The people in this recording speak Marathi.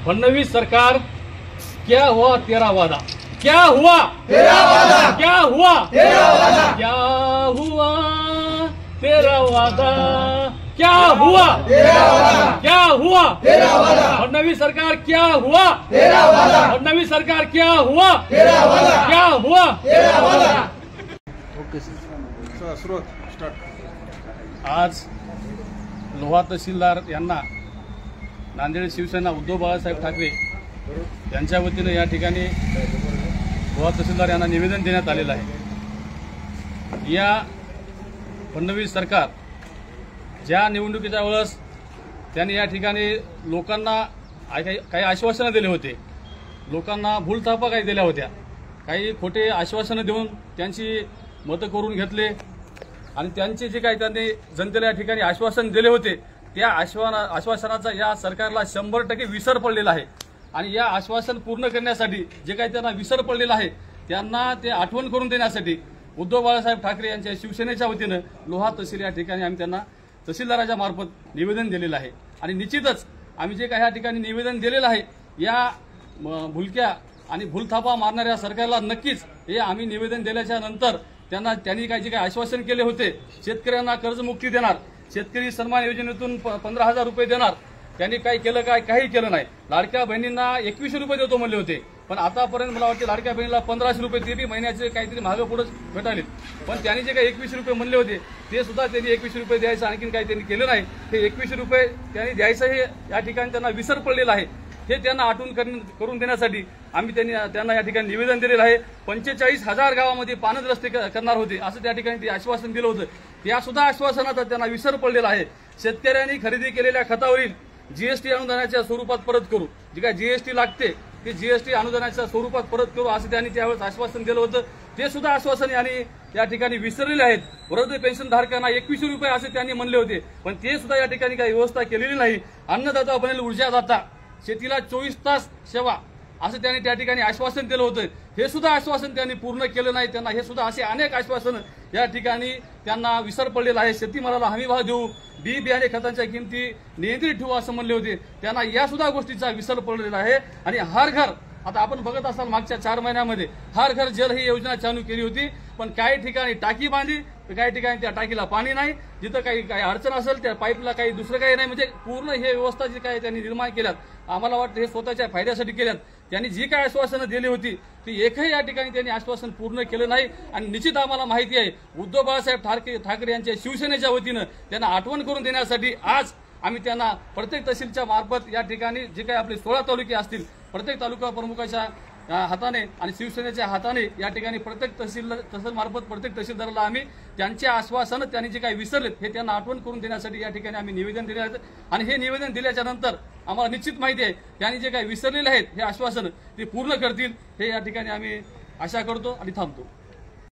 फडणवीस सरकार क्या हुआ तेरा वादा, क्या हुआ तेरा वादा, क्या हुआ तेरा वादा, क्या हुआ तेरा वादा, क्या हुआ तेरा वादा, क्या हुआ तेरा वादा, फडणवीस सरकार क्या हुआ तेरा वादा, फडणवीस सरकार क्या हुआ तेरा वादा, क्या हुआ तेरा वादा। ओके सर, सुरुवात स्टार्ट। आज लोहा तहसीलदार यांना नांदेड शिवसेना उद्धव बाळासाहेब ठाकरे यांच्या वतीने या ठिकाणी लोहा तहसीलदार यांना निवेदन देण्यात आलेलं आहे। या फडणवीस सरकार ज्या निवडणुकीच्या वेळेस त्यांनी या ठिकाणी लोकांना काही आश्वासनं दिले होते, लोकांना भूलथापा काही दिल्या होत्या, काही खोटे आश्वासनं देऊन त्यांची मतं करून घेतले आणि त्यांचे जे काही त्यांनी जनतेला या ठिकाणी आश्वासन दिले होते त्या आश्वासनाचा या सरकारला 100% विसर पडलेला आहे। आणि या आश्वासन पूर्ण करण्यासाठी जे काही त्यांना विसर पडलेला आहे त्यांना ते आठवण करून देण्यासाठी उद्धव बाळासाहेब ठाकरे यांच्या शिवसेनेच्या वतीनं लोहा तहसील या ठिकाणी आम्ही त्यांना तहसीलदाराच्या मार्फत निवेदन दिलेलं आहे। आणि निश्चितच आम्ही जे काही या ठिकाणी निवेदन दिलेलं आहे या भुलक्या आणि भूलथापा मारणाऱ्या सरकारला नक्कीच हे आम्ही निवेदन दिल्याच्या नंतर त्यांनी काही जे काही आश्वासन केले होते, शेतकऱ्यांना कर्जमुक्ती देणार, शेतकरी सन्मान योजनेतून 15,000 रुपये देणार, त्यांनी काय केलं, काही केलं नाही। लाडक्या बहिणींना 2100 रुपये देतो म्हणले होते, पण आतापर्यंत मला वाटते लाडक्या बहिणीला 1500 रुपये ते बी महिन्याचे काहीतरी मागे पुढे भेटाले। पण त्यांनी जे काही 2100 रुपये म्हणले होते ते सुद्धा त्यांनी 2100 रुपये द्यायचं आणखीन काही त्यांनी केलं नाही। ते 2100 रुपये त्यांनी द्यायचं हे या ठिकाणी त्यांना विसर पडलेला आहे, हे त्यांना आठवण करून देण्यासाठी आम्ही त्यांना या ठिकाणी निवेदन दिलेलं आहे। 45,000 गावामध्ये पाण्याचे रस्ते करणार होते असं त्या ठिकाणी ते आश्वासन दिलं होतं, त्या सुद्धा आश्वासनाचा त्यांना विसर पडलेला आहे। शेतकऱ्यांनी खरेदी केलेल्या खतावरील जीएसटी अनुदानाच्या स्वरूपात परत करू, जे काय जीएसटी लागते ते जीएसटी अनुदानाच्या स्वरूपात परत करू असं त्यांनी त्यावेळेस आश्वासन दिलं होतं, ते सुद्धा आश्वासन यांनी या ठिकाणी विसरलेले आहेत। वृद्ध पेन्शन धारकांना 2100 रुपये असे त्यांनी म्हणले होते, पण ते सुद्धा या ठिकाणी काही व्यवस्था केलेली नाही। अन्नदाता बनेल ऊर्जादाता, शेतीला 24 तास सेवा असं त्यांनी त्या ठिकाणी आश्वासन दिलं होतं, हे सुद्धा आश्वासन त्यांनी पूर्ण केलं नाही। त्यांना हे सुद्धा असे अनेक आश्वासन या ठिकाणी त्यांना विसर पडलेला आहे। शेतीमालाला हमीभाव देऊ, बी बियाणे खतांच्या किमती नियंत्रित ठेवू असं म्हणले होते, त्यांना या सुद्धा गोष्टीचा विसर पडलेला आहे। आणि हर घर, आता आपण बघत असाल मागच्या 4 महिन्यामध्ये हर घर जल ही योजना चालू केली होती, पण काही ठिकाणी टाकी बांधली, काही ठिकाणी त्या टाकीला पाणी नाही, जिथं काही अडचण असेल त्या पाईपला काही दुसरं काही नाही, म्हणजे पूर्ण हे व्यवस्था जी काही त्यांनी निर्माण केल्यात, आम्हाला वाटतं हे स्वतःच्या फायद्यासाठी केल्यात। त्यांनी जी काही आश्वासनं दिली होती ती एकही या ठिकाणी त्यांनी आश्वासन पूर्ण केलं नाही। आणि निश्चित आम्हाला माहिती आहे उद्धव बाळासाहेब ठाकरे यांच्या शिवसेनेच्या वतीनं त्यांना आठवण करून देण्यासाठी आज आम्ही त्यांना प्रत्येक तहसीलच्या मार्फत या ठिकाणी जे काही आपले 16 तालुके असतील प्रत्येक तालुका प्रमुखाच्या हाताने आणि शिवसेनेच्या हाताने या ठिकाणी प्रत्येक तहसील मार्फत प्रत्येक तहसीलदाराला आम्ही त्यांचे आश्वासन त्यांनी जे काही विसरलेत हे त्यांना आठवण करून देण्यासाठी या ठिकाणी आम्ही निवेदन दिले आहे। आणि हे निवेदन दिल्याच्या नंतर आम्हाला निश्चित माहिती आहे त्यांनी जे काही विसरलेले आहेत हे आश्वासन ते पूर्ण करतील, हे या ठिकाणी आम्ही आशा करतो आणि थांबतो।